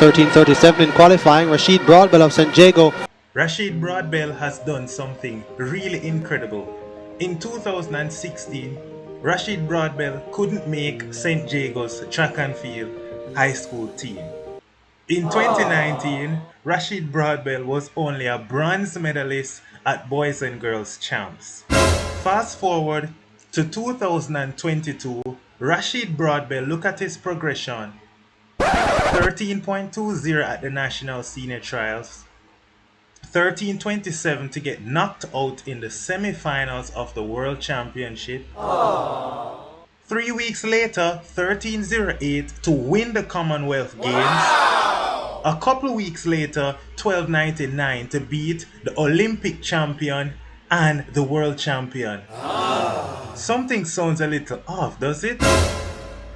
13:37 in qualifying. Rasheed Broadbell of St. Jago. Rasheed Broadbell has done something really incredible. In 2016, Rasheed Broadbell couldn't make St. Jago's track and field high school team. In 2019, Rasheed Broadbell was only a bronze medalist at Boys and Girls Champs. Fast forward to 2022, Rasheed Broadbell, look at his progression. 13.20 at the National Senior Trials, 13.27 to get knocked out in the semi-finals of the World Championship. 3 weeks later, 13.08 to win the Commonwealth Games. A couple weeks later, 12.99 to beat the Olympic champion and the world champion. Something sounds a little off, does it?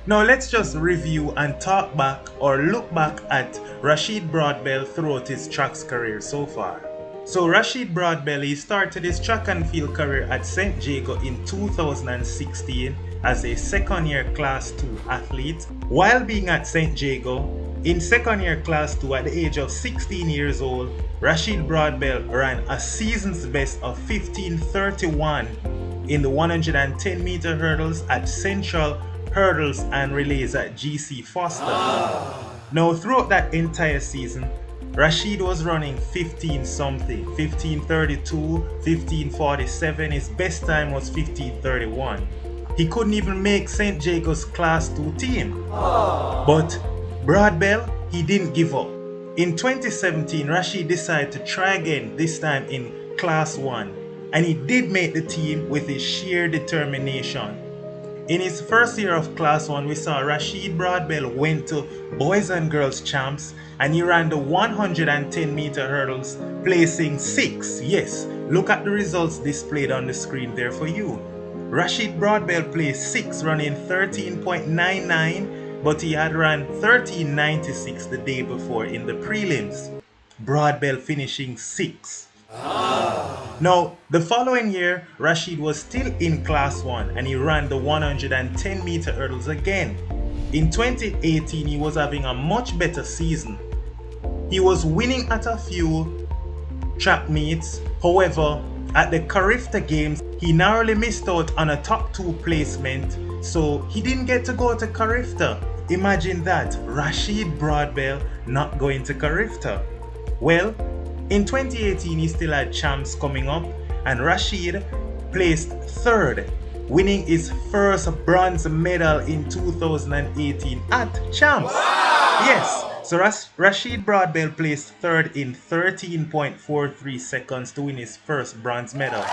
Now let's just review and talk back or look back at Rasheed Broadbell throughout his track's career so far. So Rasheed Broadbell, he started his track and field career at St. Jago in 2016 as a second year class 2 athlete. While being at St. Jago, in second year class 2 at the age of 16 years old, Rasheed Broadbell ran a season's best of 15:31 in the 110 meter hurdles at Central Hurdles and Relays at GC Foster. Now throughout that entire season, Rasheed was running 15 something, 15:32, 15:47. His best time was 15:31. He couldn't even make St. Jago's class 2 team. But Broadbell, he didn't give up. In 2017, Rasheed decided to try again, this time in class 1. And he did make the team with his sheer determination. In his first year of class 1, we saw Rasheed Broadbell went to Boys and Girls Champs and he ran the 110 meter hurdles, placing 6th. Yes, look at the results displayed on the screen there for you. Rasheed Broadbell placed 6th, running 13.99, but he had run 13.96 the day before in the prelims. Broadbell finishing 6th. Now, the following year, Rasheed was still in class 1 and he ran the 110 meter hurdles again. In 2018, he was having a much better season. He was winning at a few track meets. However, at the Carifta Games, he narrowly missed out on a top 2 placement, so he didn't get to go to Carifta. Imagine that, Rasheed Broadbell not going to Carifta. Well, in 2018, he still had champs coming up, and Rasheed placed 3rd, winning his first bronze medal in 2018 at champs. Yes, so Rasheed Broadbell placed 3rd in 13.43 seconds to win his first bronze medal.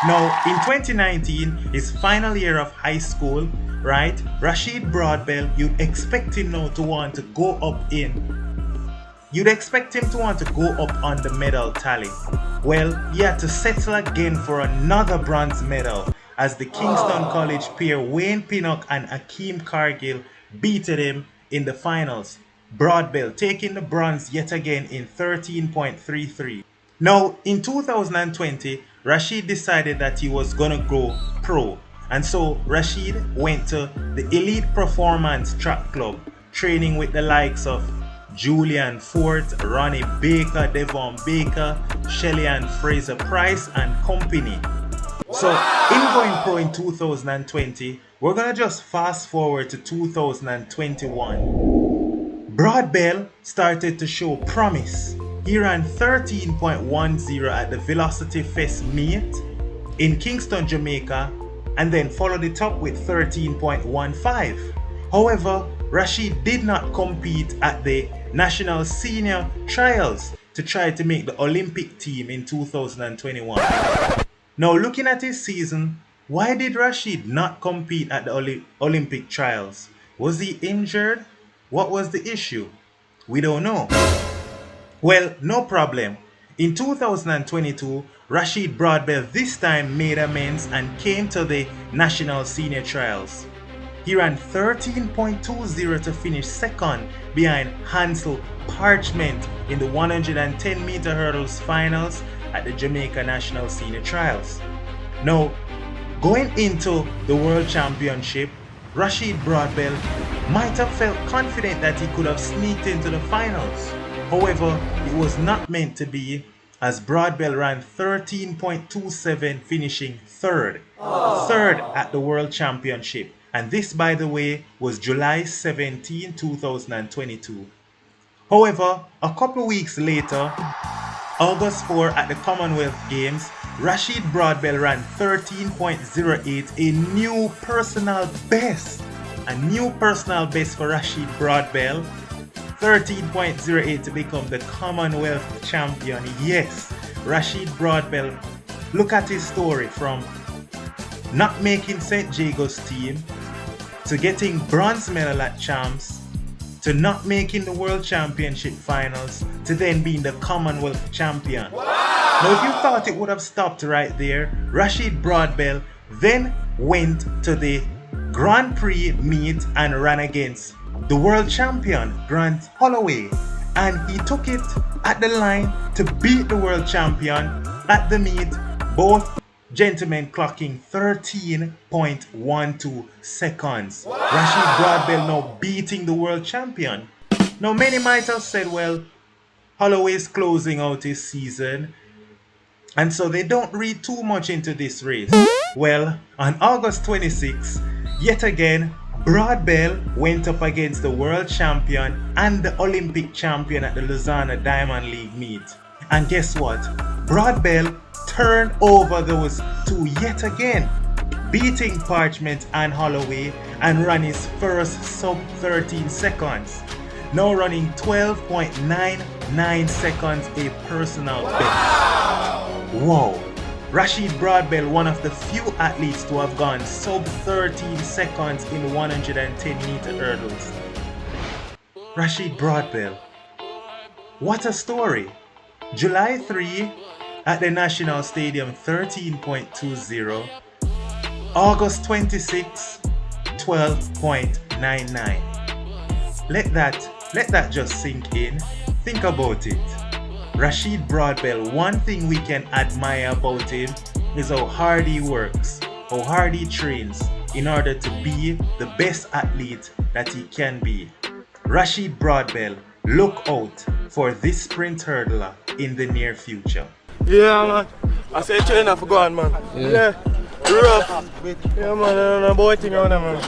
Now, in 2019, his final year of high school, right, Rasheed Broadbell, you'd expect him now to want to go up You'd expect him to want to go up on the medal tally. Well, he had to settle again for another bronze medal as the Kingston College pair Wayne Pinnock and Akeem Cargill beated him in the finals. Broadbell taking the bronze yet again in 13.33. Now, in 2020, Rasheed decided that he was gonna go pro. And so Rasheed went to the Elite Performance Track Club, training with the likes of Julian Fort, Ronnie Baker, Devon Baker, Shelly and Fraser Price and company. So in going pro in 2020, we're gonna just fast forward to 2021. Broadbell started to show promise. He ran 13.10 at the Velocity Fest meet in Kingston, Jamaica, and then followed it up with 13.15. However, Rasheed did not compete at the National Senior Trials to try to make the Olympic team in 2021. Now looking at his season, why did Rasheed not compete at the Olympic trials? Was he injured? What was the issue? We don't know. Well, no problem. In 2022, Rasheed Broadbell this time made amends and came to the National Senior Trials. He ran 13.20 to finish 2nd behind Hansel Parchment in the 110 meter hurdles finals at the Jamaica National Senior Trials. Now, going into the World Championship, Rasheed Broadbell might have felt confident that he could have sneaked into the finals. However, it was not meant to be, as Broadbell ran 13.27, finishing third. Third at the World Championship. And this, by the way, was July 17, 2022. However, a couple weeks later, August 4 at the Commonwealth Games, Rasheed Broadbell ran 13.08, a new personal best. A new personal best for Rasheed Broadbell. 13.08 to become the Commonwealth champion. Yes, Rasheed Broadbell, look at his story from not making St. Jago's team to getting bronze medal at champs to not making the World Championship finals, to then being the Commonwealth champion. Wow. Now, if you thought it would have stopped right there, Rasheed Broadbell then went to the Grand Prix meet and ran against the world champion, Grant Holloway. And he took it at the line to beat the world champion at the meet, both gentlemen clocking 13.12 seconds. Wow. Rasheed Broadbell now beating the world champion. Now many might have said, well, Holloway is closing out his season, and so they don't read too much into this race. Well, on August 26, yet again, Broadbell went up against the world champion and the Olympic champion at the Lausanne Diamond League meet. And guess what? Broadbell turned over those two yet again, beating Parchment and Holloway, and ran his first sub 13 seconds. Now running 12.99 seconds, a personal best. Wow! Rasheed Broadbell, one of the few athletes to have gone sub 13 seconds in 110 meter hurdles. Rasheed Broadbell. What a story! July 3 at the National Stadium, 13.20. August 26, 12.99. Let that just sink in. Think about it. Rasheed Broadbell, one thing we can admire about him is how hard he works, how hard he trains in order to be the best athlete that he can be. Rasheed Broadbell, look out for this sprint hurdler in the near future. Yeah, man. I say trainer for go on, man. Yeah. Rough. Yeah, man. I don't know about thing around there, man.